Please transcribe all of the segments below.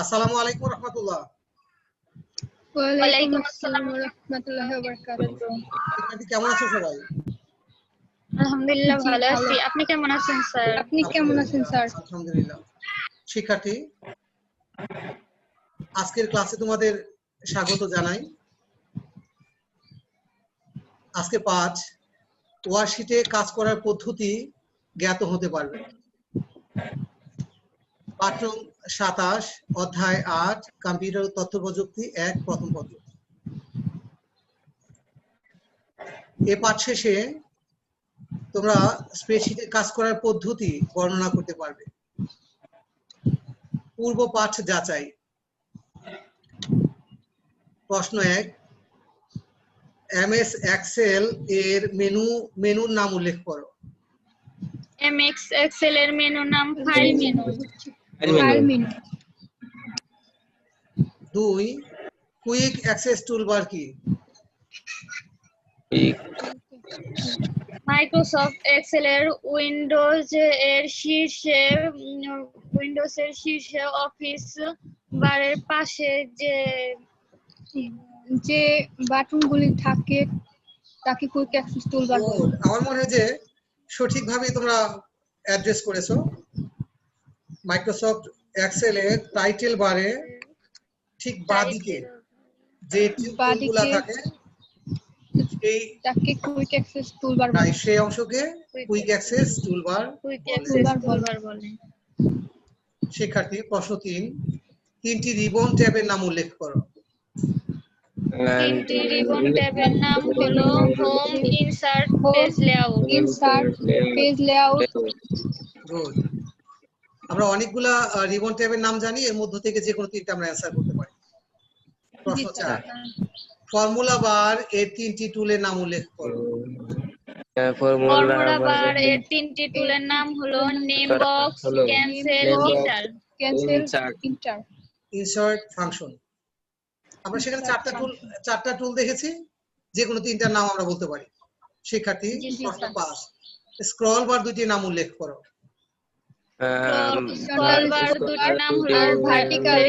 আসসালামু আলাইকুম রহমতুল্লাহ। ওয়ালাইকুম আসসালাম ওয়া রাহমাতুল্লাহি ওয়া বারাকাতুহু। শিক্ষার্থী কেমন আছো সবাই? আলহামদুলিল্লাহ ভালো আছি। আপনি কেমন আছেন স্যার? আপনি কেমন আছেন স্যার? আলহামদুলিল্লাহ। শিক্ষার্থী, আজকের ক্লাসে তোমাদের স্বাগত জানাই। আজকে পাঠ ওয়ার্কশিটে কাজ করার পদ্ধতি জ্ঞাত হতে পারবে। পাঠ্য 27, অধ্যায় 8, কম্পিউটার ও তথ্য প্রযুক্তি 1, প্রথম পত্র। এ পাঠ শেষে তোমরা স্প্রেডশিটে কাজ করার পদ্ধতি বর্ণনা করতে পারবে। পূর্ব পাঠ যাচাই। প্রশ্ন 1, এমএস এক্সেল এর মেনুর নাম উল্লেখ করো। এমএস এক্সেল এর মেনুর নাম file menu. File menu. 2, quick access toolbar কি? মাইক্রোসফট এক্সেল এর উইন্ডোজের শীর্ষে অফিস বারের পাশে যে বাটনগুলি থাকে তাকে কুইক অ্যাক্সেস টুলবার বলে। আমার মনে হয় যে সঠিকভাবে তোমরা অ্যাড্রেস করেছো। মাইক্রোসফট এক্সেল এর টাইটেল বারে ঠিক বাঁদিকে যে টুলগুলো থাকে তাকে কুইক অ্যাক্সেস টুলবার বলে। সেই অংশকে কুইক অ্যাক্সেস টুলবার বলে। শিক্ষার্থী, প্রশ্ন 3, 3টি রিবন ট্যাবের নাম উল্লেখ করো। তিনটি রিবন ট্যাবের নাম হলো home, insert, page layout. Good. আমরা অনেকগুলা রিবন ট্যাবের নাম জানি, এর মধ্য থেকে যে কোনো তিনটা আমরা অ্যানসার করতে পারি। প্রশ্ন 4, ফর্মুলা বার এর 3টি টুলের নাম উল্লেখ করো। ফর্মুলা বার এর 3টি টুলের নাম হলো name box, cancel, inter. Insert, function. আমরা সেখানে চারটা টুল দেখেছি, যে কোনো তিনটার নাম আমরা বলতে পারি। শিক্ষার্থী, প্রশ্ন 5, স্ক্রল বার 2টির নাম উল্লেখ করো। স্ক্রল বার দুটির নাম হলো ভার্টিক্যাল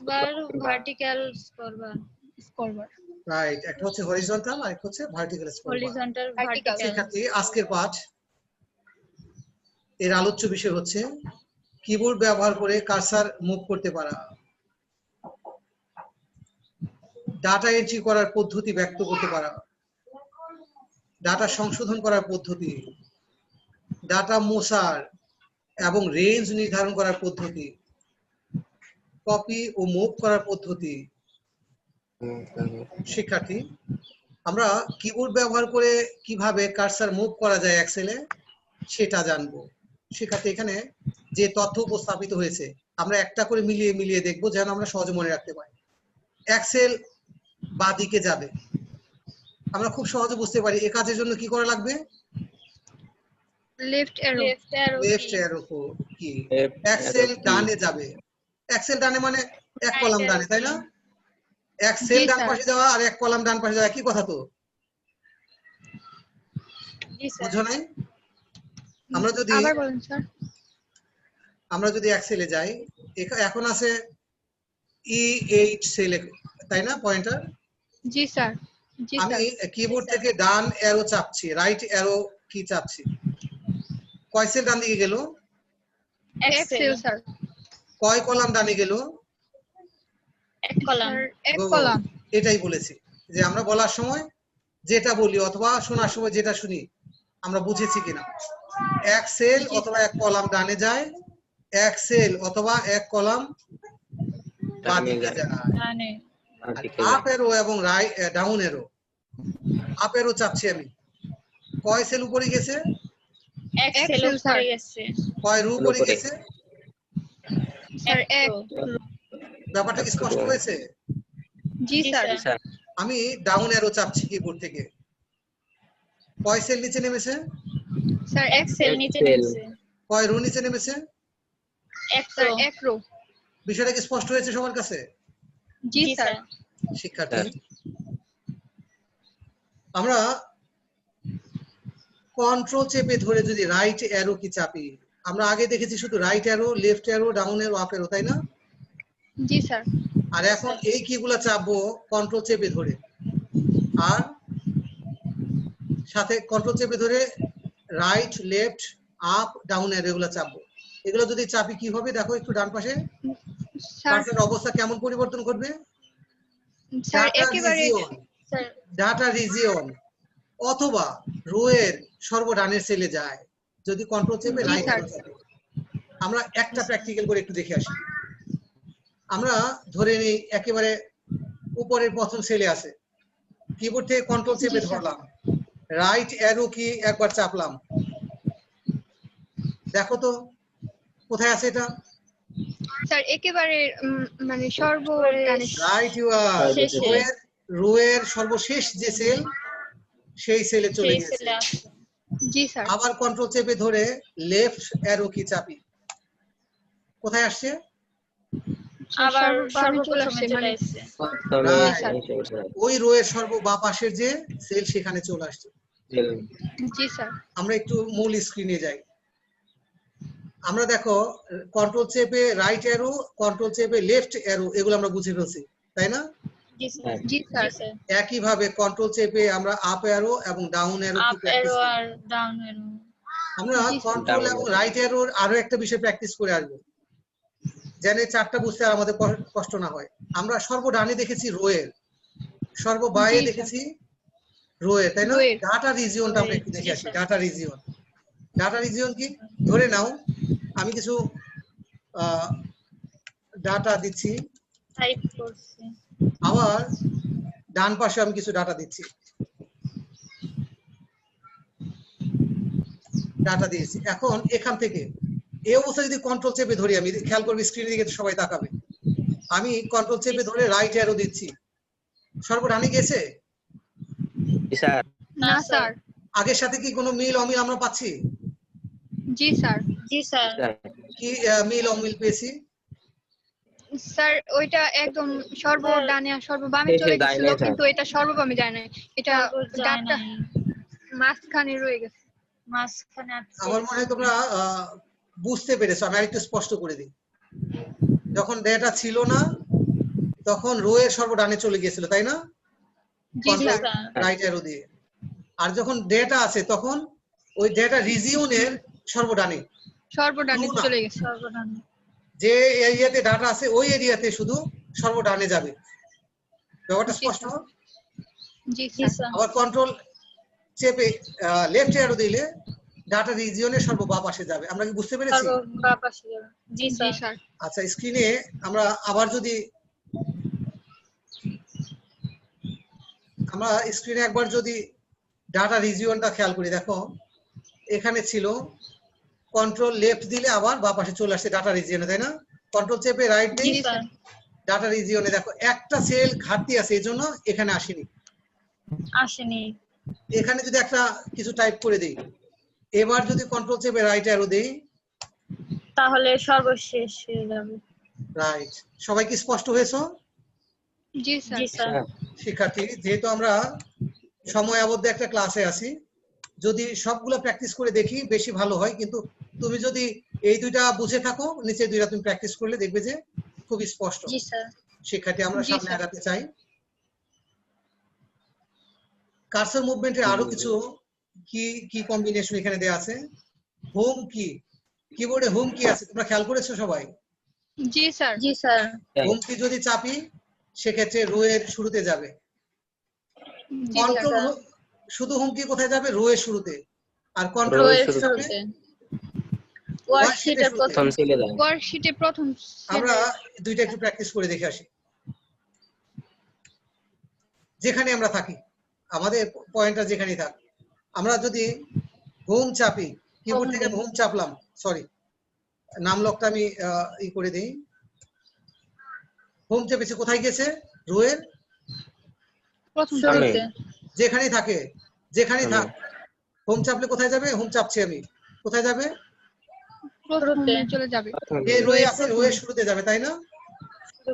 বার, ভার্টিক্যাল স্ক্রল বার। রাইট, একটা হচ্ছে হরিজন্টাল আর একটা হচ্ছে ভার্টিক্যাল স্ক্রল বার। ভার্টিক্যাল। শিক্ষার্থী, আজকের পাঠ এর আলোচ্য বিষয় হচ্ছে কিবোর্ড ব্যবহার করে কার্সার মুভ করতে পারা, ডাটা এন্ট্রি করার পদ্ধতি ব্যক্ত করতে পারা, ডাটা সংশোধন করার পদ্ধতি, ডাটা মোছার এবং রেঞ্জ নির্ধারণ করার পদ্ধতি, কপি ও মুভ করার পদ্ধতি। শিক্ষার্থী, আমরা কিবোর্ড ব্যবহার করে কিভাবে কার্সার মুভ করা যায় এক্সেলে সেটা জানবো। শিক্ষার্থী, এখানে যে তথ্য উপস্থাপিত হয়েছে আমরা একটা করে মিলিয়ে দেখবো, যেন আমরা সহজে মনে রাখতে পারি। এক্সেল বাঁদিকে যাবে, আমরা খুব সহজে বুঝতে পারি এ কাজের জন্য কি করা লাগবে। লেফট অ্যারো কি। এক্সেল ডানে যাবে, এক্সেল ডানে মানে এক কলাম ডানে, তাই না? এক্সেল ডান পাশে যাওয়া আর এক কলাম ডান পাশে যাওয়া একই কথা তো, বুঝো নাই? আমরা যদি এক্সেলে যাই, এখন আছে E8 সেলে, তাই না পয়েন্টার? জি স্যার। আমি কিবোর্ড থেকে ডান অ্যারো চাপছি, রাইট অ্যারো কি চাপছি। কয় সেল ডান দিকে গেল? Excel sir. কয় কলাম ডানে গেল? এক কলাম। এটাই বলেছি যে আমরা বলার সময় যেটা বলি অথবা শোনার সময় যেটা শুনি আমরা বুঝেছি কিনা। এক সেল অথবা এক কলাম ডানে যায়, এক সেল অথবা এক কলাম বাঁদিকে যায়। আপ এরো এবং ডাউন এরো। আপ এরো চাপছি আমি, কয় সেল উপরে গেছে? এক সেল উপরে গেছে। কয় রো উপরে গেছে? স্যার এক। ব্যাপারটা কি স্পষ্ট হয়েছে? জি স্যার। আমি ডাউন অ্যারো চাপছি কিবোর্ড থেকে, কয় সেল নিচে নেমেছে? স্যার এক সেল নিচে নেমেছে। কয় রো নিচে নেমেছে? এক রো। বিষয়টা কি স্পষ্ট হয়েছে সবার কাছে? জি স্যার। শিক্ষার্থী, আমরা কন্ট্রোল চেপে ধরে যদি রাইট অ্যারো কি চাপি, আমরা আগে দেখেছি শুধু right arrow, left arrow, down arrow, up arrow, তাই না? জি স্যার। আর এখন এই কিগুলা চাপবো কন্ট্রোল চেপে ধরে, আর সাথে কন্ট্রোল চেপে ধরে রাইট লেফট আপ ডাউন এগুলো চাপবো। এগুলো যদি চাপি কি হবে দেখো একটু ডান পাশে স্যার কার্সের অবস্থা কেমন পরিবর্তন করবে। স্যার ডাটা একেবারে রিজিয়ন, স্যার ডাটা রিজিয়ন অথবা রোয়ের সর্বডানের সেলে যায় যদি কন্ট্রোল চেপে জি রাইট স্যার। চাপে। আমরা একটা প্র্যাকটিক্যাল করে একটু দেখে আসি। আমরা ধরে নিই একেবারে উপরের প্রথম সেলে আছে, কিবোর্ড থেকে কন্ট্রোল চেপে জি, স্যার। ধরলাম, রাইট অ্যারো কি একবার চাপলাম, দেখো তো কোথায় আছে এটা। স্যার একেবারে মানে সর্বদানে রাইট ইউ আর শেষে। রোয়ের সর্বশেষ যে সেল সেই সেলে চলে সেই গেছে। সেলে আছে। জি স্যার। আবার কন্ট্রোল চেপে ধরে লেফট অ্যারো কি চাপি, কোথায় আসছে। আবার সর্ববামে চলে সর্বপ্রথমে আসছে চলে মানে এসেছে। ওই রোয়ের সর্ব বাঁ পাশের যে সেল সেখানে চলে আসছে। জি স্যার। আমরা একটু মূল স্ক্রিনে যাই। আমরা দেখো কন্ট্রোল চেপে রাইট অ্যারো, কন্ট্রোল চেপে লেফট অ্যারো এগুলো আমরা বুঝে ফেলছি, তাই না। জি স্যার। জি স্যার। জি স্যার। একইভাবে কন্ট্রোল চেপে আমরা আপ অ্যারো এবং ডাউন অ্যারো কি আপ প্র্যাকটিস অ্যারো করি। আর ডাউন অ্যারো। আমরা জি, স্যার। কন্ট্রোল এবং রাইট অ্যারোর আরো একটা বিষয় প্র্যাকটিস করে আসবো, যেন এই চারটা বুঝতে আর আমাদের কষ্ট না হয়। আমরা সর্বডানে দেখেছি রোয়ের, সর্ববায়ে জি, স্যার। দেখেছি রোয়ের, তাই না। রোয়ের। ডাটা রিজিয়নটা আমরা একটু দেখে জি, আসি। Sir. Data region, data region কি, ধরে নাও আমি কিছু ডাটা দিচ্ছি, টাইপ করছি। আবার ডান পাশে আমি কিছু ডাটা দিচ্ছি, ডাটা দিয়েছি। এখন এখান থেকে এই অবস্থা যদি কন্ট্রোল চেপে ধরি, আমি খেয়াল করবি স্ক্রিনের দিকে সবাই তাকাবে, আমি কন্ট্রোল চেপে ধরে রাইট অ্যারো দিচ্ছি, সর্বডানে গেছে। না স্যার। আগের সাথে কি কোনো মিল অমিল আমরা পাচ্ছি। জি স্যার। জি স্যার। কি মিল অমিল পেয়েছি। স্যার ওইটা একদম সর্বডানে আর সর্ববামে চলে গেছিল, কিন্তু এটা সর্ববামে যায় না, এটা যায় ডাটা নাই। মাঝখানে রয়ে গেছে। মাঝখানে আছে। আমার মনে হয় তোমরা বুঝতে পেরেছো। আমি আরেকটু স্পষ্ট করে দিই। যখন ডেটা ছিল না তখন রো এর সর্বডানে চলে গিয়েছিল, তাই না, জি কন্ট্রোল স্যার। রাইট অ্যারো দিয়ে। আর যখন ডেটা আছে তখন ওই ডেটা রিজিয়নের সর্বডানে, সর্বডানে তুলনা। চলে গেছে। সর্বনাম। যে এরিয়াতে ডাটা আছে ওই এরিয়াতে শুধু সর্বডানে যাবে। ব্যাপারটা জি স্পষ্ট। স্যার। জি জি স্যার। স্যার। আবার কন্ট্রোল চেপে লেফট অ্যারো দিলে ডাটা রিজিয়নের সর্ব বাঁ পাশে যাবে। আমরা কি বুঝতে পেরেছি। সর্ব পাশে যাবে। জি জি স্যার। স্যার। আচ্ছা, স্ক্রিনে আমরা আবার যদি স্ক্রিনে একবার যদি ডাটা রিজিয়নটা খেয়াল করি, দেখো এখানে ছিল কন্ট্রোল লেফট দিলে আবার বাঁ পাশে চলে আসছে ডাটা রিজিয়নে, তাই না। কন্ট্রোল চেপে রাইট দিই, জি স্যার। ডাটা রিজিয়নে দেখো একটা সেল ঘাটতি আছে, এই জন্য এখানে আসেনি। আসেনি। এখানে যদি একটা কিছু টাইপ করে দিই, এবার যদি কন্ট্রোল চেপে রাইট অ্যারো দেই, তাহলে সর্বশেষ হয়ে যাবে। রাইট। সবাই কি স্পষ্ট হয়েছে। জি স্যার। জি স্যার। শিক্ষার্থী, যেহেতু আমরা সময় আবদ্ধ একটা ক্লাসে আছি, যদি সবগুলো প্র্যাকটিস করে দেখি বেশি ভালো হয়। কিন্তু তুমি যদি এই দুইটা বুঝে থাকো, নিচে দুইটা তুমি প্র্যাকটিস করলে দেখবে যে খুব স্পষ্ট। জি স্যার। শিক্ষার্থী, আমরা জি সামনে স্যার। আগাতে চাই। কার্সর মুভমেন্টের আরো কিছু কি কি কম্বিনেশন এখানে দেয়া আছে। হোম কি, কিবোর্ডে হোম কি আছে তোমরা খেয়াল করেছো সবাই। জি স্যার। জি স্যার। হোম কি যদি চাপি সেক্ষেত্রে রো এর শুরুতে যাবে। জি স্যার। কন্ট্রোল শুধু হোম কি কোথায় যাবে, রো এর শুরুতে। আর কন্ট্রোল রো এর শুরুতে। ওয়ার্কশিটের প্রথম সেলে যায়। ওয়ার্কশিটে প্রথম আমরা দুইটা একটু প্র্যাকটিস করে দেখে আসি। যেখানে আমরা থাকি, আমাদের পয়েন্টটা যেখানেই থাক, আমরা যদি হোম চাপি, কিবোর্ড থেকে হোম চাপলাম, সরি নাম লকটা আমি ই করে দিই। হোম চেপেছি, কোথায় গেছে, রো এর প্রথম শুরুতে। যেখানেই থাকে, যেখানেই থাক, হোম চাপলে কোথায় যাবে, হোম চাপছি আমি, কোথায় যাবে, প্রথমে চলে যাবে। যে রো এ আছে রো এর শুরুতে যাবে, তাই না।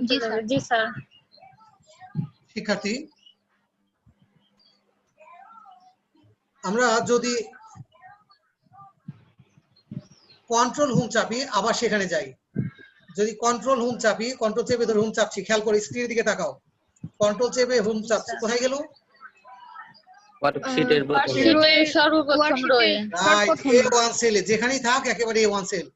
জি স্যার। জি স্যার। শিক্ষার্থী, আমরা যদি কন্ট্রোল হোম চাপি আবার সেখানে যাই, যদি কন্ট্রোল হোম চাপি, কন্ট্রোল চেপে ধরে হোম চাপছি, খেয়াল করে স্ক্রিনের দিকে তাকাও, কন্ট্রোল চেপে হোম চাপছি, কোথায় গেল? ওয়ার্কশিটের প্রথমে ওয়ার্কশিটের সর্বপ্রথম রয়ে রাইট, A1 সেলে যেখানেই থাক একেবারে A1 সেল,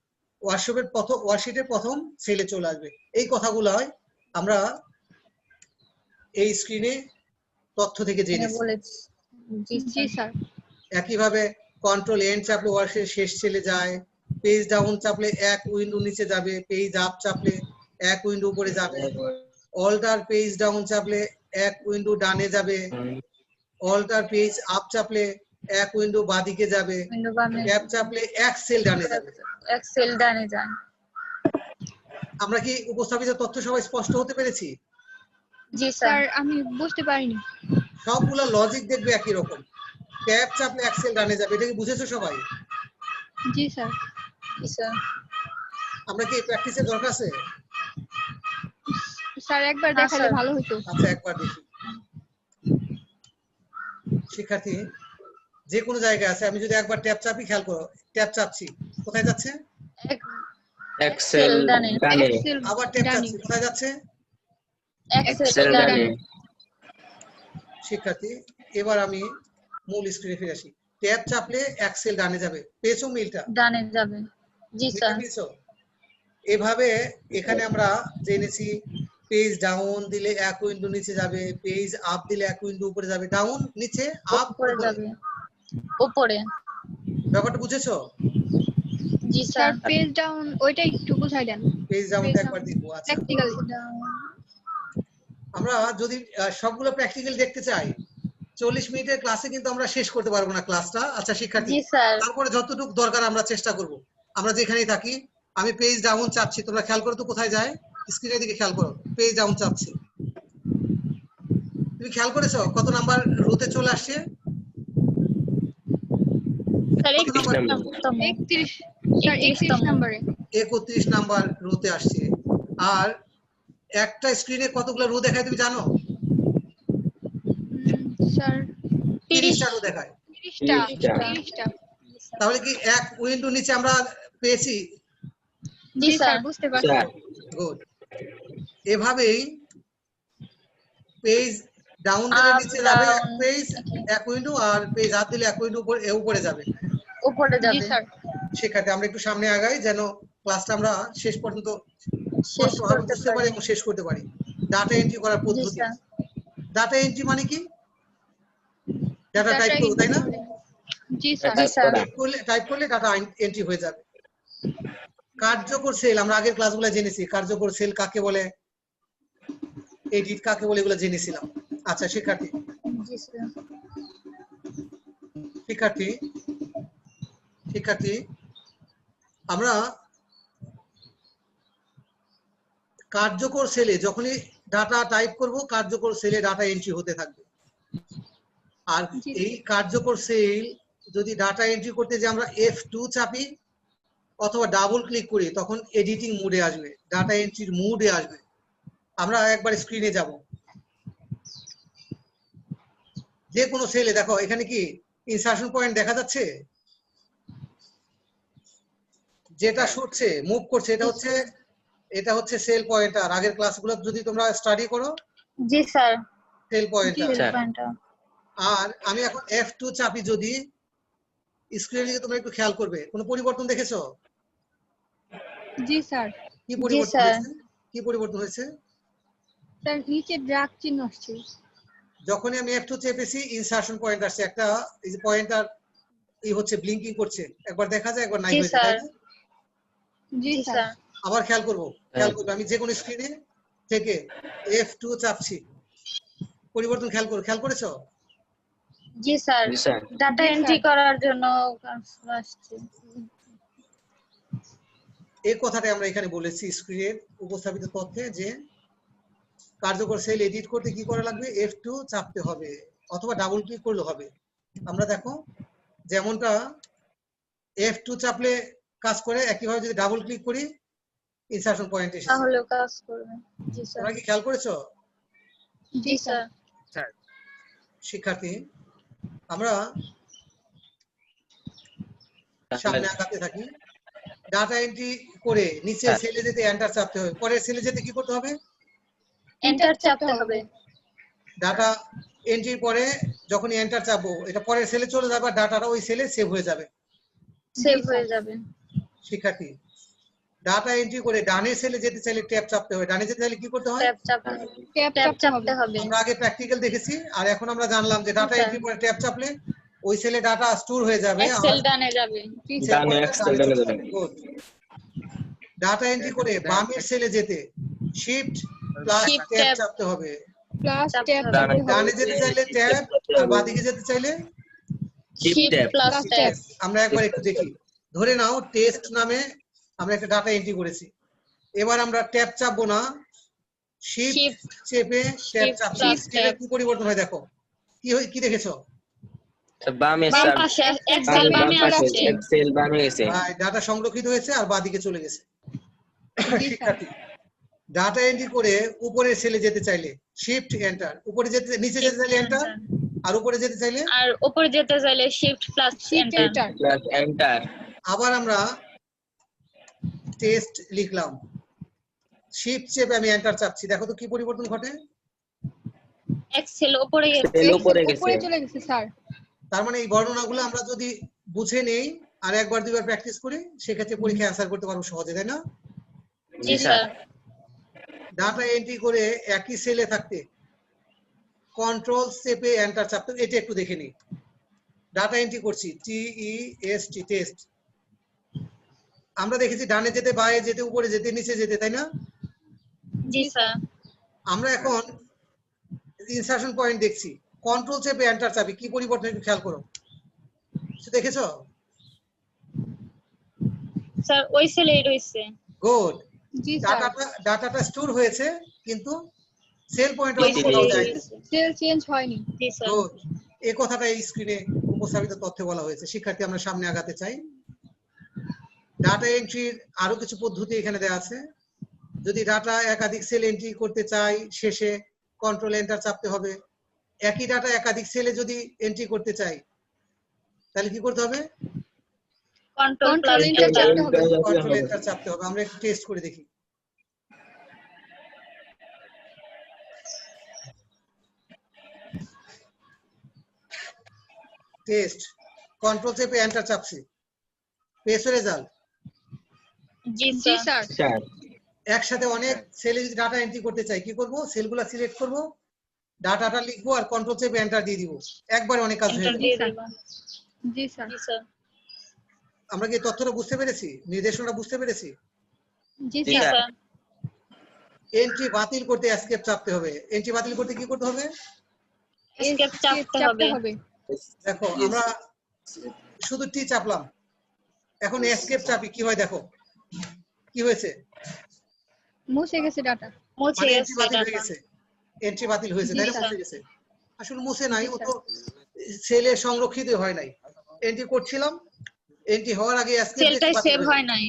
ওয়ার্কশিটের প্রথম সেলে চলে আসবে। এই কথাগুলো হয় আমরা এই স্ক্রিনে তথ্য থেকে জেনেছি। বলেছি। জি স্যার। একইভাবে কন্ট্রোল এন চাপলে ওয়ার্কশিটের শেষ সেলে যায়, পেজ ডাউন চাপলে এক উইন্ডো নিচে যাবে, পেজ আপ চাপলে এক উইন্ডো উপরে যাবে, অল্টার পেজ ডাউন চাপলে এক উইন্ডো ডানে যাবে, অল্টার পেজ আপ চাপলে এক উইন্ডো বাঁদিকে যাবে, ট্যাব চাপলে এক সেল ডানে যাবে। এক সেল ডানে যান। আমরা কি উপস্থাপিত তথ্য সবাই স্পষ্ট হতে পেরেছি? জি স্যার স্যার। আমি বুঝতে পারিনি। সবগুলো লজিক দেখবে একই রকম। ট্যাব চাপলে এক সেল ডানে যাবে, এটা কি বুঝেছো সবাই? জি স্যার। জি স্যার। আমরা কি প্র্যাকটিসের দরকার আছে? স্যার একবার দেখালে স্যার। ভালো হতো। আচ্ছা একবার দেখি। শিক্ষার্থী যে কোনো জায়গায় আছে, আমি যদি একবার ট্যাব চাপি, খেয়াল করো ট্যাব চাপছি, কোথায় যাচ্ছে? এক সেল ডানে। এক সেল আবার ট্যাব ডানে। চাপছি, কোথায় যাচ্ছে? এক সেল ডানে। শিক্ষার্থী এবার আমি মূল স্ক্রিনে ফিরে আসি। ট্যাব চাপলে এক সেল ডানে যাবে, পেয়েছো মিলটা? ডানে যাবে। জি মিলটা স্যার। পেয়েছো? এভাবে এখানে আমরা জেনেছি পেজ ডাউন দিলে এক উইন্ডো নিচে যাবে, পেজ আপ দিলে এক উইন্ডো উপরে যাবে, ডাউন নিচে, আপ উপরে উপরে। যাবে। উপরে। ব্যাপারটা বুঝেছো? জি স্যার স্যার। পেজ ডাউন ওইটা একটু বুঝাই দেন। পেজ ডাউনটা একবার দেখবো। আচ্ছা প্র্যাকটিক্যাল। আমরা যদি সবগুলো প্র্যাকটিক্যাল দেখতে চাই, 40 মিনিটের ক্লাসে কিন্তু আমরা শেষ করতে পারবো না ক্লাসটা। আচ্ছা শিক্ষার্থী, জি স্যার। তারপরে যতটুকু দরকার আমরা চেষ্টা করব। আমরা যেখানেই থাকি, আমি পেজ ডাউন চাপছি, তোমরা খেয়াল করো তো কোথায় যায়, স্ক্রিনের দিকে খেয়াল করো, পেজ ডাউন চাপছি। তুমি খেয়াল করেছো কত নাম্বার রোতে চলে আসছে? স্যার কত নাম্বার? 31 স্যার 31 নম্বরে। 31 নাম্বার রোতে আসছে। আর একটা স্ক্রিনে কতগুলো রো দেখায় তুমি জানো? স্যার 30টা রো দেখায়। 30টা। তাহলে কি এক উইন্ডো নিচে আমরা পেয়েছি? জি স্যার বুঝতে পারছি। গুড। এভাবেই পেজ ডাউন দিলে নিচে যাবে এক পেজ, এক উইন্ডো, আর পেজ আপ দিলে এক উইন্ডো উপরে যাবে। উপরে জি যাবে। স্যার। শিক্ষার্থী আমরা একটু সামনে আগাই যেন ক্লাসটা আমরা শেষ পর্যন্ত শেষ স্পষ্টভাবে করতে বুঝতে পারি এবং শেষ করতে পারি। ডাটা এন্ট্রি করার জি পদ্ধতি। স্যার। ডাটা এন্ট্রি মানে কি? ডাটা টাইপ করব, তাই না? জি স্যার। জি স্যার। টাইপ করলে ডাটা এন্ট্রি হয়ে যাবে। কার্যকর সেল আমরা আগের ক্লাসগুলো জেনেছি, কার্যকর সেল কাকে বলে, এডিট কাকে বলে, এগুলো জেনেছিলাম। আচ্ছা শিক্ষার্থী জি স্যার। শিক্ষার্থী শিক্ষার্থী আমরা কার্যকর সেলে যখনই ডাটা টাইপ করব, কার্যকর সেলে ডাটা এন্ট্রি হতে থাকবে। আর এই কার্যকর সেল যদি ডাটা এন্ট্রি করতে যে আমরা F2 চাপি অথবা ডাবল ক্লিক করি, তখন এডিটিং মোডে আসবে, ডাটা এন্ট্রির মোডে আসবে। আমরা একবার স্ক্রিনে যাব, যে কোনো সেলে দেখো এখানে কি ইনসার্শন পয়েন্ট দেখা যাচ্ছে, যেটা সরছে মুভ করছে, এটা হচ্ছে সেল পয়েন্টার। আগের ক্লাসগুলো যদি তোমরা স্টাডি করো, জি স্যার। Cell pointer. পয়েন্টার। আর আমি এখন F2 চাপি, যদি স্ক্রিনের দিকে তোমরা একটু খেয়াল করবে, কোনো পরিবর্তন দেখেছো? জি স্যার। কি পরিবর্তন স্যার। হয়েছে? কি পরিবর্তন হয়েছে? স্যার নিচে ড্র্যাগ চিহ্ন আসছে। যখনই আমি F2 চেপেছি, ইনসার্শন পয়েন্ট আসছে, একটা এই যে পয়েন্টার এই হচ্ছে ব্লিঙ্কিং করছে, একবার দেখা যায় একবার নাই জি হয়ে যায়, তাই স্যার। না? জি জি স্যার। স্যার। আবার খেয়াল করবো আমি যে কোনো স্ক্রিনে থেকে F2 চাপছি, পরিবর্তন খেয়াল করেছো? জি স্যার। ডাটা এন্ট্রি করার জন্য আসছে। এই কথাটাই আমরা এখানে বলেছি স্ক্রিনের উপস্থাপিত তথ্যে, যে কার্যকর সেল এডিট করতে কি করা লাগবে, F2 চাপতে হবে অথবা ডাবল ক্লিক করলে হবে। আমরা দেখো যেমনটা F2 চাপলে কাজ করে, একইভাবে যদি ডাবল ক্লিক করি ইনসার্শন পয়েন্ট এসেছে। তাহলে কাজ করবে। জি স্যার। তোমরা কি খেয়াল করেছো? জি স্যার। শিক্ষার্থী আমরা সামনে আগাতে থাকি। ডাটা এন্ট্রি করে নিচে সেলে যেতে এন্টার চাপতে হবে, পরের সেলে যেতে কি করতে হবে? এন্টার চাপতে হবে। ডাটা এন্ট্রির পরে যখন এন্টার চাপবো এটা পরের সেলে চলে যাবে, আর ডাটাটা ওই সেলে সেভ হয়ে যাবে। সেভ হয়ে যাবে। শিক্ষার্থী, ডাটা এন্ট্রি করে ডানের সেলে যেতে চাইলে ট্যাব চাপতে হবে। ডানে যেতে চাইলে কি করতে হয়? ট্যাব চাপতে হবে। ট্যাব চাপতে হবে। আমরা আগে প্র্যাকটিক্যাল দেখেছি, আর এখন আমরা জানলাম যে ডাটা আচ্ছা। এন্ট্রি পরে ট্যাব চাপলে ওই সেলে ডাটা স্টোর হয়ে যাবে, এক্সেল ডানে যাবে। ডানে এক্সেল ডানে যাবে। ডাটা এন্ট্রি করে বামের সেলে যেতে shift plus Shift tab tab। চাপতে হবে। প্লাস ট্যাব ডানে ডানে যেতে চাইলে ট্যাব, আর বাঁদিকে যেতে চাইলে শিফট ট্যাব। Plus tab. আমরা একবার একটু দেখি। ধরে নাও টেস্ট নামে আমরা একটা ডাটা এন্ট্রি করেছি, এবার আমরা ট্যাব চাপবো না, শিফট Shift চেপে ট্যাব Shift চাপছি। plus স্ক্রিনে tab। কি পরিবর্তন হয় দেখো, কি দেখেছো? বামে বাম পাশে এক্সেল বামে আসছে। এক্সেল বামে গেছে। ডাটা সংরক্ষিত হয়েছে আর বাঁদিকে চলে গেছে। শিক্ষার্থী, ডাটা এন্ট্রি করে উপরের সেলে যেতে চাইলে শিফট এন্টার, উপরে যেতে নিচে যেতে চাইলে এন্টার, আর উপরে যেতে চাইলে আর উপরে যেতে চাইলে shift plus enter. Plus enter. আবার আমরা টেস্ট লিখলাম, শিফট চেপে আমি এন্টার চাপছি, দেখো তো কি পরিবর্তন ঘটে। এক্সেল উপরে গেছে। সেল উপরে গেছে। চলে গেছে স্যার। তার মানে এই বর্ণনাগুলো আমরা যদি বুঝে নেই আর একবার দুইবার প্র্যাকটিস করি, সেক্ষেত্রে পরীক্ষায় অ্যান্সার করতে পারবো সহজে, তাই না? জি স্যার। ডাটা এন্ট্রি করে একই সেলে থাকতে কন্ট্রোল চেপে এন্টার চাপতে, এটা একটু দেখে নিই। ডাটা এন্ট্রি করছি, TEST টেস্ট, আমরা দেখেছি ডানে যেতে, বায়ে যেতে, উপরে যেতে, নিচে যেতে, তাই না? জি স্যার। আমরা এখন ইনসারশন পয়েন্ট দেখছি, কন্ট্রোল চেপে এন্টার চাপি, কি পরিবর্তন একটু খেয়াল করো, কিছু দেখেছো? স্যার ওই সেলেই রইছে। গুড, জি স্যার। ডাটাটা স্টোর হয়েছে কিন্তু সেল পয়েন্ট ওই অন্য কোথাও সেলেই যায়নি। রইছে। সেল চেঞ্জ হয়নি। জি স্যার। গুড, এই কথাটা এই স্ক্রিনে উপস্থাপিত তথ্যে বলা হয়েছে। শিক্ষার্থী, আমরা সামনে আগাতে চাই। ডাটা এন্ট্রির আরো কিছু পদ্ধতি এখানে দেওয়া আছে। যদি ডাটা একাধিক সেল এন্ট্রি করতে চাই, শেষে কন্ট্রোল এন্টার চাপতে হবে। একই ডাটা একাধিক সেলে যদি এন্ট্রি করতে চাই, তাহলে কি করতে হবে? Control plus enter enter. চাপতে হবে। কন্ট্রোল এন্টার চাপতে হবে। আমরা একটু টেস্ট করে দেখি। টেস্ট, কন্ট্রোল চেপে এন্টার চাপছি, পেয়েছো রেজাল্ট? জি জি স্যার। স্যার। স্যার একসাথে অনেক সেলে যদি ডাটা এন্ট্রি করতে চাই, কি করব? সেলগুলো সিলেক্ট করব, ডাটাটা লিখবো আর কন্ট্রোল চেপে এন্টার দিয়ে দিব, একবারে অনেক কাজ হয়ে এন্টার যাবে। দিয়ে দেব। জি স্যার। জি স্যার। আমরা কি তথ্যটা বুঝতে পেরেছি, নির্দেশনাটা বুঝতে পেরেছি? জি জি স্যার। স্যার। এন্ট্রি বাতিল করতে এসকেপ চাপতে হবে। এন্ট্রি বাতিল করতে কি করতে হবে? এসকেপ চাপতে হবে। দেখো আমরা শুধু টি চাপলাম, এখন এসকেপ চাপি, কি হয় দেখো, কি হয়েছে? মুছে গেছে ডাটা। মুছে মানে এন্ট্রি গেছে বাতিল হয়ে ডাটা। গেছে, এন্ট্রি বাতিল হয়েছে, জি তাই না? স্যার। মুছে গেছে, আসলে মুছে নাই, জি ও তো সেলে সংরক্ষিত হয় নাই। এন্ট্রি করছিলাম, এন্ট্রি হওয়ার আগে এসকেপ সেলটাই সেভ হয় নাই।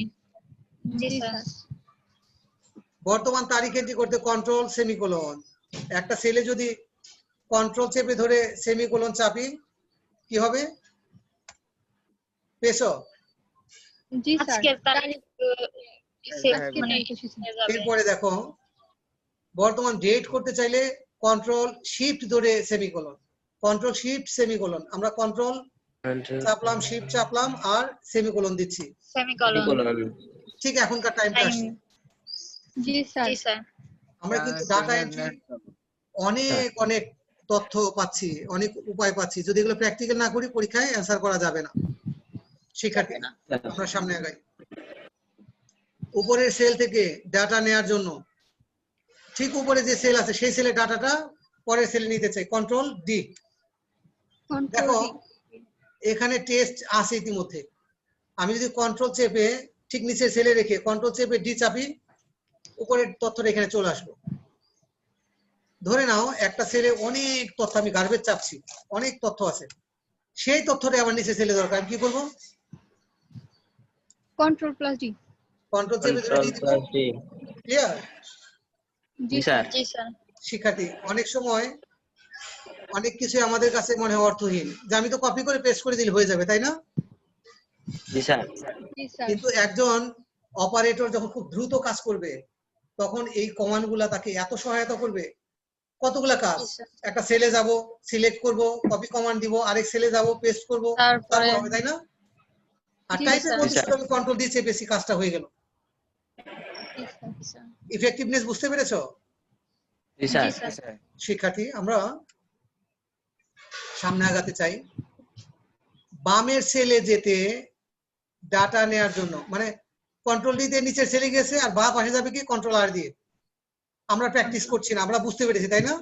জি জি স্যার। স্যার। বর্তমান তারিখ এন্ট্রি করতে কন্ট্রোল সেমিকোলন, একটা সেলে যদি কন্ট্রোল চেপে ধরে সেমিকোলন চাপি, কি হবে? পেছো? জি স্যার। আজকের তারিখ সেভ আজকের মানে তারিখ এসেছে। হয়ে যাবে। এরপরে দেখো, বর্তমান ডেট করতে চাইলে কন্ট্রোল শিফট ধরে সেমিকোলন, কন্ট্রোল শিফট সেমিকোলন, আমরা কন্ট্রোল চাপলাম, শিফট চাপলাম আর সেমিকোলন দিচ্ছি। সেমিকোলন। ঠিক এখনকার টাইমটা টাইম। আসছে। জি স্যার। জি স্যার। আমরা কিন্তু ডাটা এন্ট্রি অনেক অনেক তথ্য পাচ্ছি, অনেক উপায় পাচ্ছি, যদি এগুলো প্র্যাকটিক্যাল না করি পরীক্ষায় অ্যান্সার করা যাবে না। শিক্ষার্থী, আমরা সামনে আগাই। উপরের সেল থেকে ডাটা নেয়ার জন্য ঠিক উপরে যে সেল আছে সেই সেলের ডাটাটা পরের সেলে নিতে চাই, কন্ট্রোল ডি। দেখো এখানে টেস্ট আছে ইতিমধ্যে, আমি যদি কন্ট্রোল চেপে ঠিক নিচের সেলে রেখে কন্ট্রোল চেপে ডি চাপি, উপরের তথ্যটা এখানে চলে আসলো। ধরে নাও একটা সেলে অনেক তথ্য, আমি গার্বেজ চাপছি, অনেক তথ্য আছে, সেই তথ্যটা আমার নিচে সেলে দরকার, আমি কি করবো? Control plus D. কন্ট্রোল চেপে ধরে ডি দিব। ক্লিয়ার? জি স্যার। জি স্যার। শিক্ষার্থী, অনেক সময় অনেক কিছু আমাদের কাছে মনে হয় অর্থহীন, যে আমি তো কপি করে পেস্ট করে দিলে হয়ে যাবে, তাই না? জি স্যার। জি স্যার। কিন্তু একজন অপারেটর যখন খুব দ্রুত কাজ করবে তখন এই কমান্ড গুলা তাকে এত সহায়তা করবে। কতগুলা কাজ, একটা সেলে যাব, সিলেক্ট করব, কপি কমান্ড দিব, আরেক সেলে যাব, পেস্ট করব, তারপরে তারপর হবে, তাই না? আর জি টাইপের স্যার। মধ্যে জি শুধু আমি কন্ট্রোল দিয়ে চেপেছি, কাজটা হয়ে গেল। আচ্ছা ইফেক্টিভনেস বুঝতে পেরেছো জি স্যার। জি স্যার শিক্ষার্থী? আমরা সামনে আগাতে চাই। বামের সেলে যেতে ডাটা নেয়ার জন্য, মানে কন্ট্রোল ডি দিয়ে নিচের সেলে গেছে আর বাঁ পাশে যাবে কি কন্ট্রোল আর দিয়ে। আমরা প্র্যাকটিস করছি না, আমরা বুঝতে পেরেছি, তাই না?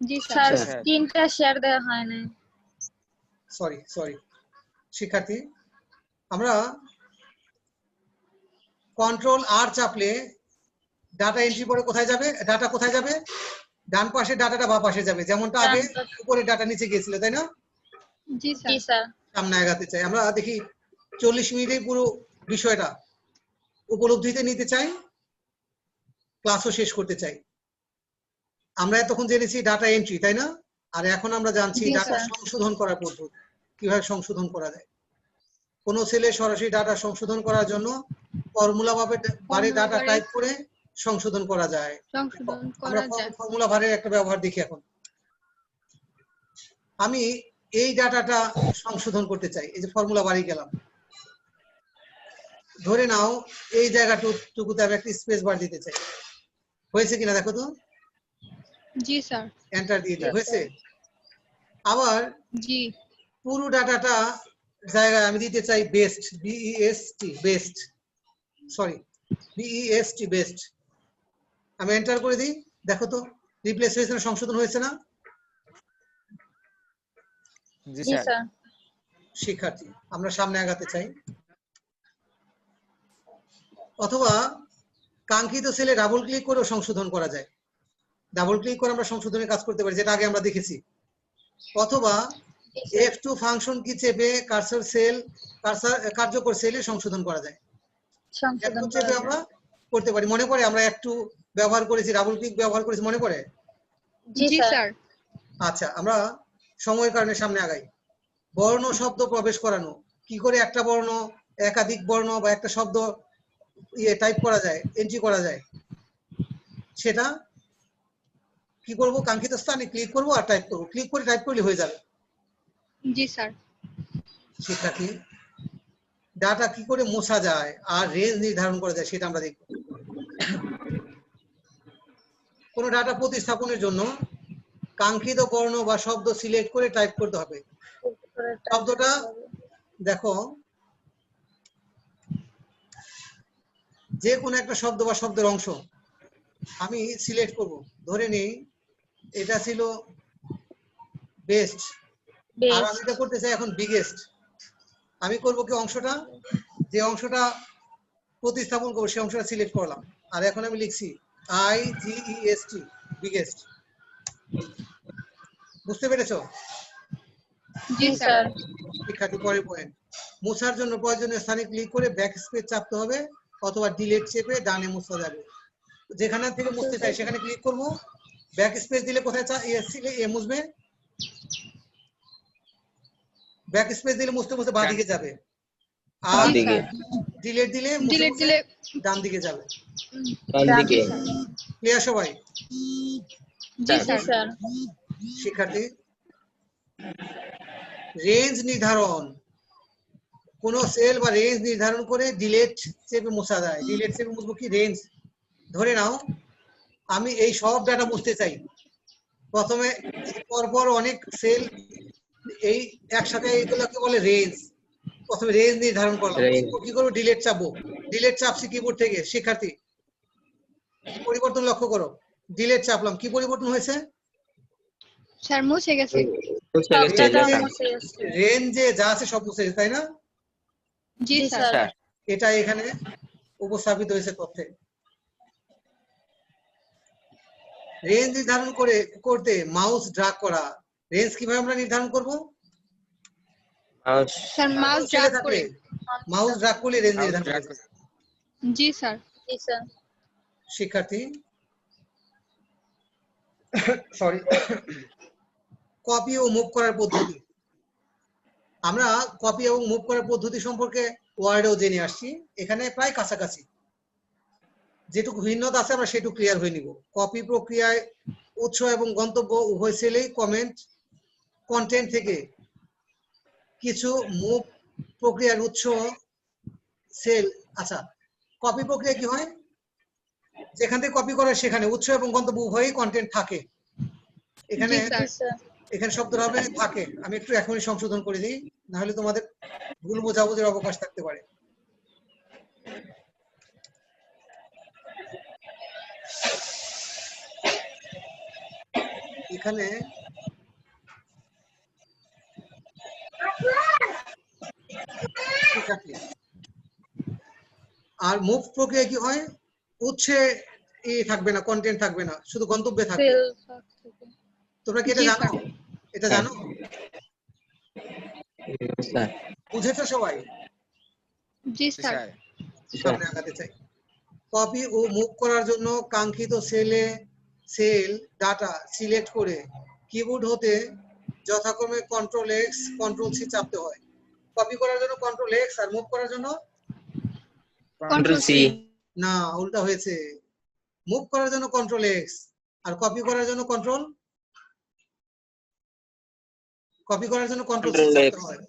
জি স্যার স্যার। স্ক্রিনটা শেয়ার দেওয়া হয় না। সরি শিক্ষার্থী, আমরা কন্ট্রোল আর চাপলে ডাটা এন্ট্রি পরে কোথায় যাবে? ডাটা কোথায় যাবে? ডান পাশে ডাটাটা বাঁ পাশে যাবে, যেমনটা আগে উপরে ডাটা নিচে গিয়েছিল, তাই না? জি জি স্যার। স্যার সামনে আগাতে চাই। আমরা দেখি 40 মিনিটে পুরো বিষয়টা উপলব্ধিতে নিতে চাই, ক্লাসও শেষ করতে চাই। আমরা এতক্ষণ জেনেছি ডাটা এন্ট্রি, তাই না? আর এখন আমরা জানছি জি ডাটা স্যার। সংশোধন করার পদ্ধতি, কিভাবে সংশোধন করা যায়। কোন সেলে সরাসরি ডাটা সংশোধন করার জন্য ফর্মুলা বারে ডাটা টাইপ করে সংশোধন করা যায়। সংশোধন আমরা করা যায়। ফর্মুলা বারের একটা ব্যবহার দেখি এখন। আমি এই ডাটাটা সংশোধন করতে চাই, এই যে ফর্মুলা বারে গেলাম, ধরে নাও এই জায়গাটুকুতে আমি একটা স্পেস বার দিতে চাই। হয়েছে কিনা দেখো তো? জি স্যার। এন্টার দিয়ে দিই, হয়েছে। আবার জি। পুরো ডাটাটা জায়গায় আমি দিতে চাই best, BEST best, sorry BEST best. আমি এন্টার করে দিই, দেখো তো রিপ্লেস হয়েছে না, সংশোধন হয়েছে না? জি স্যার শিক্ষার্থী, আমরা সামনে আগাতে চাই। অথবা কাঙ্ক্ষিত সেলে ডাবল ক্লিক করেও সংশোধন করা যায়। ডাবল ক্লিক করে আমরা সংশোধনের কাজ করতে পারি, যেটা আগে আমরা দেখেছি। অথবা F2 ফাংশন কি চেপে কার্যকর সেলে সংশোধন করা যায়। সংশোধন F2 করা চেপে যায়। আমরা করতে পারি। মনে পড়ে আমরা F2 ব্যবহার করেছি, ডাবল ক্লিক ব্যবহার করেছি, মনে পড়ে? জি জি স্যার স্যার। আচ্ছা, আমরা সময়ের কারণে সামনে আগাই। বর্ণ শব্দ প্রবেশ করানো, কি করে একটা বর্ণ, একাধিক বর্ণ বা একটা শব্দ টাইপ করা যায়, এন্ট্রি করা যায়, সেটা কি করব? কাঙ্ক্ষিত স্থানে ক্লিক করব আর টাইপ করব, ক্লিক করে টাইপ করলে হয়ে যাবে। জি স্যার। শিক্ষার্থী, ডাটা কি করে মোছা যায় আর রেঞ্জ নির্ধারণ করা যায় সেটা আমরা দেখব। কোন ডাটা প্রতিস্থাপনের জন্য কাঙ্ক্ষিত বর্ণ বা শব্দ সিলেক্ট করে টাইপ করতে হবে। শব্দটা দেখো, যে কোনো একটা শব্দ বা শব্দের অংশ আমি সিলেক্ট করব। ধরে নেই এটা ছিল বেস্ট, আর আমি এটা করতে চাই এখন বিগেস্ট। আমি করব কি, অংশটা, যে অংশটা প্রতিস্থাপন করবো সেই অংশটা সিলেক্ট করলাম, আর এখন আমি লিখছি IGEST বিগেস্ট। বুঝতে পেরেছো জি স্যার। শিক্ষার্থী? পরের পয়েন্ট, মোছার জন্য প্রয়োজনীয় স্থানে ক্লিক করে ব্যাক স্পেস চাপতে হবে অথবা ডিলিট চেপে ডানে মোছা যাবে। যেখানে থেকে মুছতে চাই সেখানে ক্লিক করব, ব্যাক স্পেস দিলে কোথায় মুছবে? ব্যাক স্পেস দিলে মুছতে মুছতে বাঁ দিকে যাবে, আর জি স্যার। ডিলিট দিলে মুছতে ডিলিট মুছতে দিলে ডান দিকে যাবে। ডান দিকে। ক্লিয়ার সবাই? জি স্যার। শিক্ষার্থী, রেঞ্জ নির্ধারণ, কোন সেল বা রেঞ্জ নির্ধারণ করে ডিলিট চেপে মোছা যায়। ডিলিট চেপে মুছবো কি? রেঞ্জ। ধরে নাও আমি এই সব ডাটা মুছতে চাই, প্রথমে পরপর অনেক সেল এই একসাথে, এইগুলোকে বলে রেঞ্জ। প্রথমে রেঞ্জ নির্ধারণ করলাম, কি করবো? ডিলিট চাপবো। ডিলিট চাপছি কিবোর্ড থেকে। শিক্ষার্থী, পরিবর্তন লক্ষ্য করো, ডিলিট চাপলাম, কি পরিবর্তন হয়েছে? স্যার মুছে গেছে। রেঞ্জে যা আছে সব মুছে গেছে, তাই না? জি স্যার। এটা এখানে উপস্থাপিত হয়েছে তথ্যে। রেঞ্জ নির্ধারণ করতে মাউস ড্র্যাগ করা। রেঞ্জ কিভাবে আমরা নির্ধারণ করব? স্যার মাউস ড্র্যাগ করে। মাউস ড্র্যাগ করলে রেঞ্জ নির্ধারণ করা যায়। জি স্যার। শিক্ষার্থী, সরি, কপি ও মুভ করার পদ্ধতি। আমরা কপি এবং মুভ করার পদ্ধতি সম্পর্কে ওয়ার্ডেও জেনে আসছি, এখানে প্রায় কাছাকাছি। যেটুকু ভিন্নতা আছে আমরা সেটুকু ক্লিয়ার হয়ে নিব। কপি প্রক্রিয়ায় উৎস এবং গন্তব্য উভয় সেলেই কন্টেন্ট থেকে কিছু মুভ প্রক্রিয়ার উৎস সেল। আচ্ছা, কপি প্রক্রিয়া কি হয়? যেখান থেকে কপি করে সেখানে উৎস এবং গন্তব্য উভয়ই কন্টেন্ট থাকে। এখানে এখানে শব্দটা হবে থাকে। আমি একটু এখনই সংশোধন করে দিই, না হলে তোমাদের ভুল বোঝাবুঝির অবকাশ থাকতে পারে। এখানে আর মুভ প্রক্রিয়া কি হয়? উৎসে থাকবে না, কন্টেন্ট থাকবে না, শুধু গন্তব্যে থাকবে। তোমরা কি এটা জানো? এটা জানো? স্যার বুঝেছো সবাই? জি স্যার। সামনে আগাতে চাই। কপি ও মুভ করার জন্য কাঙ্ক্ষিত সেল ডাটা সিলেক্ট করে কিবোর্ড হতে যথাক্রমে কন্ট্রোল এক্স কন্ট্রোল সি চাপতে হয়। কপি করার জন্য কন্ট্রোল এক্স আর মুভ করার জন্য কন্ট্রোল সি। না, উল্টা হয়েছে। মুভ করার জন্য কন্ট্রোল এক্স আর কপি করার জন্য কন্ট্রোল সি চাপতে হয়।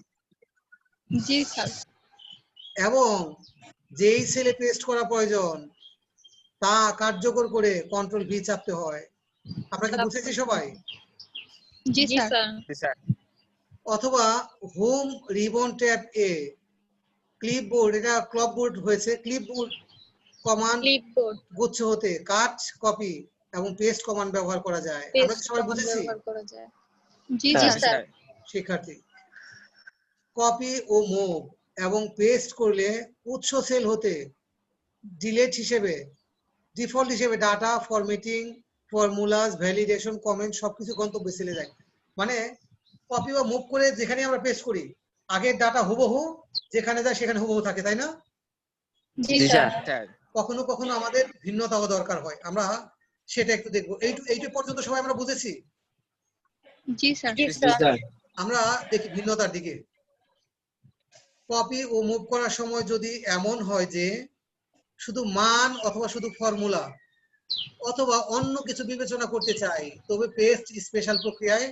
জি স্যার। এবং যেই সেলে পেস্ট করা প্রয়োজন তা কার্যকর করে কন্ট্রোল ভি চাপতে হয়। আমরা কি বুঝেছি সবাই? জি স্যার। অথবা হোম রিবন ট্যাব এ ক্লিপবোর্ড, এটা ক্লপবোর্ড হয়েছে, ক্লিপবোর্ড কমান্ড গুচ্ছ হতে কাট, কপি এবং পেস্ট কমান্ড ব্যবহার করা যায়। আমরা সবাই বুঝেছি? জি স্যার। শিক্ষার্থী, কপি ও মুভ এবং পেস্ট করলে উৎস সেল হতে ডিফল্ট হিসেবে data formatting, formulas, validation, comment সবকিছু গন্তব্য সেলে যায়। মানে কপি বা মুভ করে যেখানে আমরা পেস্ট করি আগের ডাটা হুবহু যেখানে যায় সেখানে হুবহু থাকে, তাই না? জি স্যার। কখনো কখনো আমাদের ভিন্নতাও দরকার হয়, আমরা সেটা একটু দেখবো। এইটু পর্যন্ত সবাই আমরা বুঝেছি? জি স্যার। আমরা দেখি ভিন্নতার দিকে। কপি ও মুভ করার সময় যদি এমন হয় যে শুধু মান অথবা শুধু ফর্মুলা অথবা অন্য কিছু বিবেচনা করতে চাই, তবে পেস্ট স্পেশাল প্রক্রিয়ায়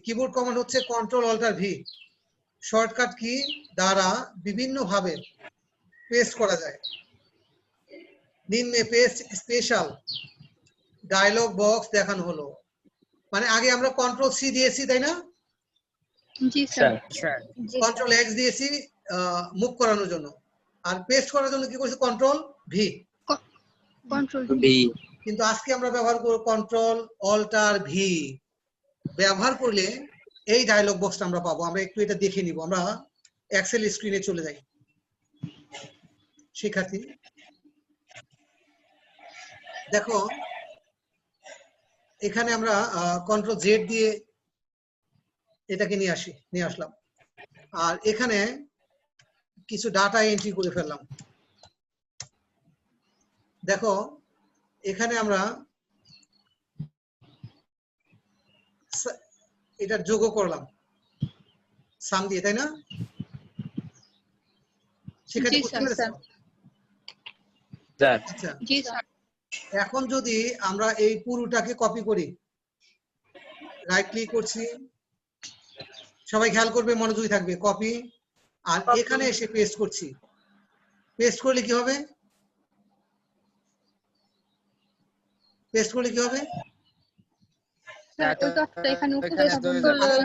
কিবোর্ড কমান্ড হচ্ছে control alter V shortcut key দ্বারা বিভিন্ন ভাবে পেস্ট করা যায়। নিম্নে পেস্ট স্পেশাল ডায়লগ বক্স দেখানো হলো। মানে আগে আমরা কন্ট্রোল সি দিয়েছি, তাই না? জি স্যার। কন্ট্রোল এক্স দিয়েছি মুভ করানোর জন্য, আর পেস্ট করার জন্য কি করছি? Control V. কিন্তু আজকে আমরা ব্যবহার করব কন্ট্রোল অল্টার ভি। ব্যবহার করলে এই ডায়লগ বক্সটা আমরা পাবো। আমরা একটু এটা দেখে নিব। আমরা এক্সেল স্ক্রিনে চলে যাই। শিক্ষার্থী দেখো, এখানে আমরা কন্ট্রোল জেড দিয়ে এটাকে নিয়ে আসলাম, আর এখানে কিছু ডাটা এন্ট্রি করে ফেললাম। দেখো এখানে আমরা এটা যোগ করলাম সাম দিয়ে, তাই না? শিক্ষার্থী বুঝতে পেরেছো? আচ্ছা, এখন যদি আমরা এই পুরোটাকে কপি করি, রাইট ক্লিক করছি, সবাই খেয়াল করবে, মনোযোগী থাকবে, কপি, আর এখানে এসে পেস্ট করছি। পেস্ট করলে কি হবে?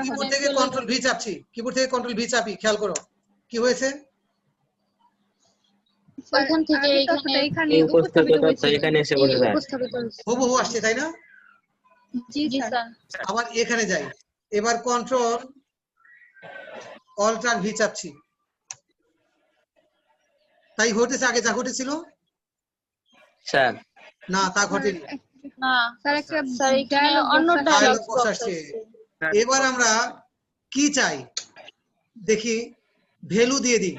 কিবোর্ড থেকে কন্ট্রোল ভি চাপছি, কিবোর্ড থেকে কন্ট্রোল ভি চাপি, খেয়াল করো কি হয়েছে? ওইখান থেকে এখানে উপস্থাপিত হয়েছে। হুবহু আসছে, তাই না? জি স্যার। আবার এখানে যাই, এবার কন্ট্রোল অল্টার ভি চাপছি, তাই ঘটেছে আগে যা ঘটেছিল? স্যার না, তা ঘটেনি। না স্যার একটা অন্য ডায়লগ বক্স আসছে। এবার আমরা কি চাই দেখি, ভ্যালু দিয়ে দিই,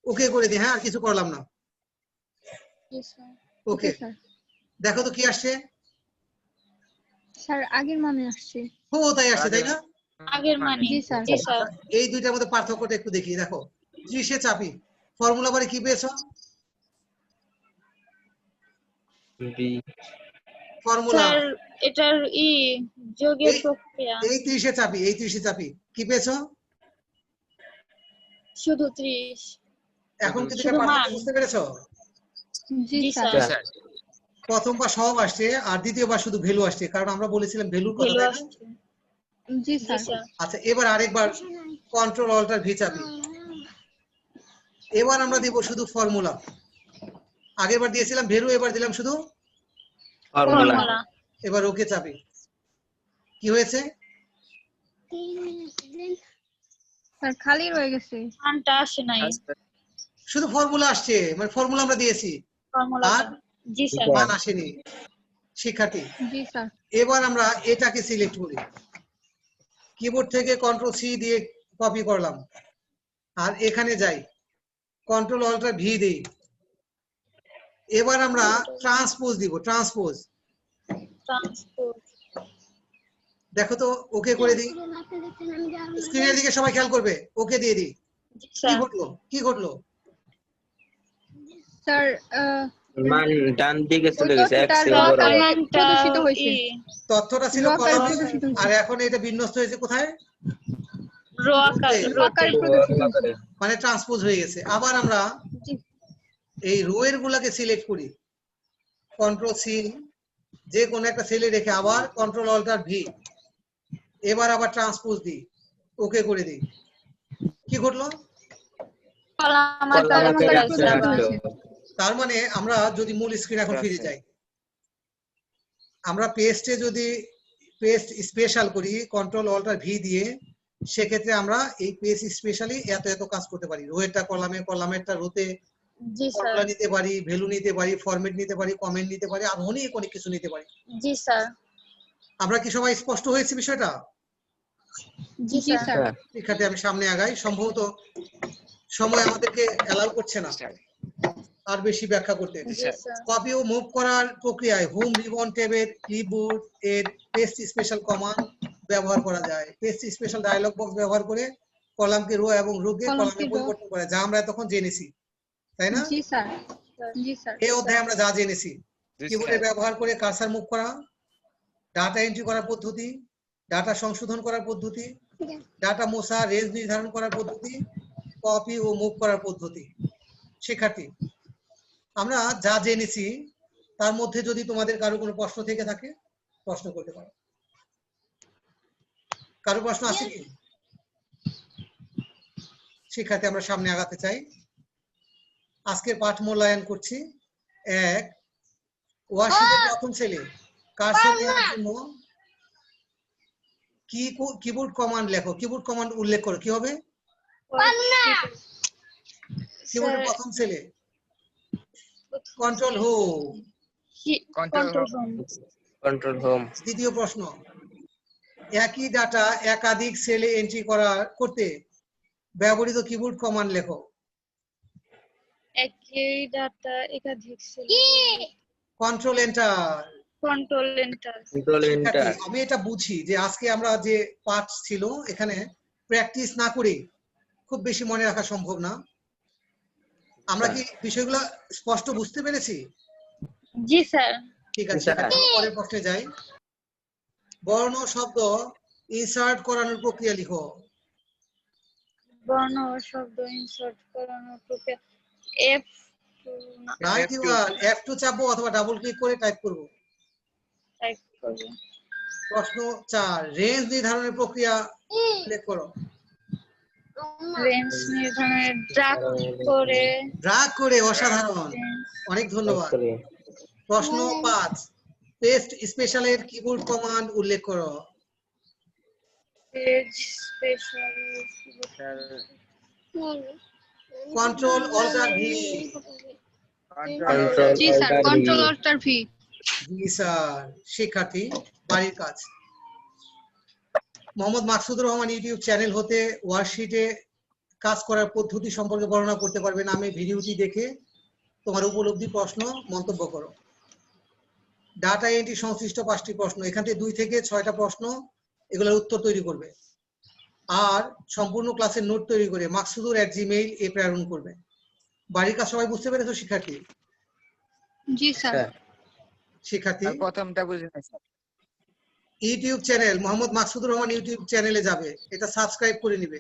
ওকে করে দিই। হ্যাঁ, আর কিছু করলাম না। ওকে, দেখো তো কি আসছে। স্যার আগের মানে আসছে। ও তাই আসছে তাই না? আগের মানে জি স্যার। জি স্যার এই দুইটার মধ্যে পার্থক্যটা একটু দেখি। দেখো 30 চাপি ফর্মুলা বারে কি পেয়েছো? বি ফর্মুলা স্যার এটার যোগের এই- প্রক্রিয়া এই 30 চাপি কি পেয়েছো? শুধু 30 এখন কি তুমি শুধু পার্থক্য মান। বুঝতে পেরেছো? জি জি স্যার। স্যার প্রথমবার সব আসছে আর দ্বিতীয়বার শুধু ভ্যালু আসছে, কারণ আমরা বলেছিলাম ভ্যালুর কথা ভ্যালু তাই না? আসছে জি জি স্যার। স্যার আচ্ছা এবার আরেকবার কন্ট্রোল অল্টার ভি চাপি। এবার আমরা দিব শুধু ফর্মুলা। আগেরবার দিয়েছিলাম ভ্যালু, এবার দিলাম শুধু ফর্মুলা ফর্মুলা এবার ওকে চাপি। কি হয়েছে? স্যার খালি রয়ে গেছে। মানটা আসে নাই শুধু ফর্মুলা আসছে, মানে ফর্মুলা আমরা দিয়েছি ফর্মুলা আর জি স্যার মান আসেনি। শিক্ষার্থী জি স্যার। এবার আমরা এটাকে সিলেক্ট করি, কিবোর্ড থেকে কন্ট্রোল সি দিয়ে কপি করলাম আর এখানে যাই, কন্ট্রোল অল্টার ভি দিই। এবার আমরা ট্রান্সপোজ দিব, ট্রান্সপোজ। ট্রান্সপোর্ট দেখো তো ওকে করে দিই। স্ক্রিনের দিকে সবাই খেয়াল করবে, ওকে দিয়ে দিই। জি কি স্যার ঘটলো কি ঘটলো? স্যার মান ডান দিকে চলে ওই গেছে এক তথ্যটা সেল raw বরাবর। আকারে প্রদর্শিত হয়েছে। তথ্যটা ছিল raw আকারে কলামে প্রদর্শিত হয়েছে। আর এখন এটা বিন্যস্ত হয়েছে কোথায়? রো আকার রোতে। raw আকারে প্রদর্শিত হয়েছে। মানে ট্রান্সপোজ হয়ে গেছে। আবার আমরা জি এই রো এর গুলাকে সিলেক্ট করি, কন্ট্রোল সি যে কোনো একটা সেলে রেখে আবার কন্ট্রোল অল্টার ভি, এবার আবার ট্রান্সপোজ দিই, ওকে করে দিই। কি ঘটলো? কলাম কলাম আকারে আকারে চলে চলে আসছে আবার। আসলো। তার মানে আমরা যদি মূল স্ক্রিন এখন ফিরে যাই, আমরা পেস্টে যদি পেস্ট স্পেশাল করি কন্ট্রোল অল্টার ভি দিয়ে, সেক্ষেত্রে আমরা এই পেস্ট স্পেশালি এত এত কাজ করতে পারি। রোয়েরটা কলামে, কলামেরটা রোতে, জি স্যার ফর্মুলা নিতে পারি, ভ্যালু নিতে পারি, ফরম্যাট নিতে পারি, কমেন্ট নিতে পারি, আর অনেক অনেক কিছু নিতে পারি। জি স্যার আমরা কি সবাই স্পষ্ট হয়েছে বিষয়টা? জি জি স্যার স্যার। শিক্ষার্থী আমি সামনে আগাই, সম্ভবত সময় আমাদেরকে অ্যালাউ করছে না আর বেশি ব্যাখ্যা করতে। জি স্যার কপি ও মুভ করার প্রক্রিয়ায় হোম রিবন ট্যাবের কিবোর্ড এর পেস্ট স্পেশাল কমান্ড ব্যবহার করা যায়। পেস্ট স্পেশাল ডায়লগ বক্স ব্যবহার করে কলামকে রো এবং রোকে কলামকে কলামে row। পরিবর্তন করা, যা আমরা তখন জেনেছি তাই না? জি স্যার। জি স্যার। এই অধ্যায়ে আমরা যা জেনেছি, কিবোর্ডে ব্যবহার করে কার্সার মুভ করা, ডাটা এন্ট্রি করার পদ্ধতি, ডাটা সংশোধন করার পদ্ধতি, ডাটা মোছা, রেঞ্জ নির্ধারণ করার পদ্ধতি, কপি ও মুভ করার পদ্ধতি। শিক্ষার্থী আমরা যা জেনেছি তার মধ্যে যদি তোমাদের কারো কোনো প্রশ্ন থেকে থাকে প্রশ্ন করতে পারো। কারো প্রশ্ন আছে কি? শিক্ষার্থী আমরা সামনে আগাতে চাই। আজকের পাঠ মূল্যায়ন করছি। 1 ওয়ার্কশিটের প্রথম সেলে কার্সর নেওয়ার জন্য কিবোর্ড কমান্ড লেখো, কিবোর্ড কমান্ড উল্লেখ করো। কি হবে? কিবোর্ডের প্রথম সেলে control home. Control home control home. দ্বিতীয় প্রশ্ন, একই ডাটা একাধিক সেলে এন্ট্রি করতে ব্যবহৃত কিবোর্ড কমান্ড লেখো। একই ডাটা একাধিক cell control enter. Control enter control enter. আমি এটা বুঝি যে আজকে আমরা যে পাঠ ছিল এখানে প্র্যাকটিস না করে খুব বেশি মনে রাখা সম্ভব না। আমরা কি বিষয়গুলো স্পষ্ট বুঝতে পেরেছি? জি স্যার ঠিক আছে, স্যার। পরের প্রশ্নে যাই। বর্ণ শব্দ ইনসার্ট করানোর প্রক্রিয়া লিখো। বর্ণ ও শব্দ ইনসার্ট করানোর প্রক্রিয়া এফ রাইট ইউআর F2 চাপবো অথবা ডাবল ক্লিক করে টাইপ করব। টাইপ করব। প্রশ্ন 4, রেঞ্জ নির্ধারণের প্রক্রিয়া উল্লেখ করো। রেঞ্জ নির্ধারণে ড্রাগ করে ড্রাগ করে, অসাধারণ, অনেক ধন্যবাদ। প্রশ্ন 5, পেস্ট স্পেশালের কিবোর্ড কমান্ড উল্লেখ করো। Page special control alter V. জি স্যার। Control alter V. জি স্যার। শিক্ষার্থী বাড়ির কাজ, মোহাম্মদ মাকসুদুর রহমান ইউটিউব চ্যানেল হতে ওয়ার্কশিটে কাজ করার পদ্ধতি সম্পর্কে বর্ণনা করতে পারবেন। আমি ভিডিওটি দেখে তোমার উপলব্ধি, প্রশ্ন, মন্তব্য করো। ডাটা এন্ট্রি সংশ্লিষ্ট 5টি প্রশ্ন, এখান থেকে 2 থেকে 6টা প্রশ্ন, এগুলোর উত্তর তৈরি করবে। আর সম্পূর্ণ ক্লাসের নোট তৈরি করে মাকসুদুর@gmail এ প্রেরণ করবে। বাড়ির কাজ সবাই বুঝতে পেরেছো শিক্ষার্থী? জি স্যার। স্যার শিক্ষার্থী প্রথমটা বুঝি নাই sir. YouTube channel Mohammad Maksudur Rahman YouTube চ্যানেলে যাবে, এটা সাবস্ক্রাইব করে নিবে।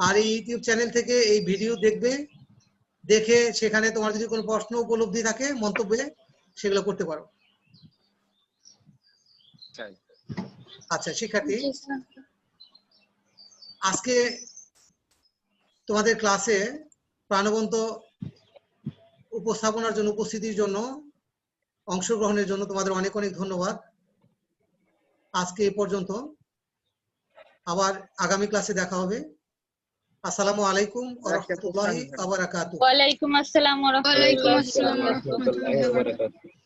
আর এই ইউটিউব চ্যানেল থেকে এই ভিডিও দেখবে, দেখে সেখানে তোমার যদি কোনো প্রশ্ন উপলব্ধি থাকে মন্তব্যে সেগুলো করতে পারো। আচ্ছা শিক্ষার্থী, জি স্যার। আজকে তোমাদের ক্লাসে প্রাণবন্ত উপস্থাপনার জন্য, উপস্থিতির জন্য, অংশগ্রহণের জন্য তোমাদের অনেক অনেক ধন্যবাদ। আজকে এই পর্যন্ত, আবার আগামী ক্লাসে দেখা হবে। আসসালামু আলাইকুম ওয়া রাহমাতুল্লাহি ওয়া বারাকাতুহু। ওয়ালাইকুম আসসালাম ওয়া রাহমাতুল্লাহি ওয়ালাইকুম ওয়া আসসালাম ওয়া বারাকাতুহু। রাহমাতুল্লাহি ওয়া বারাকাতুহু।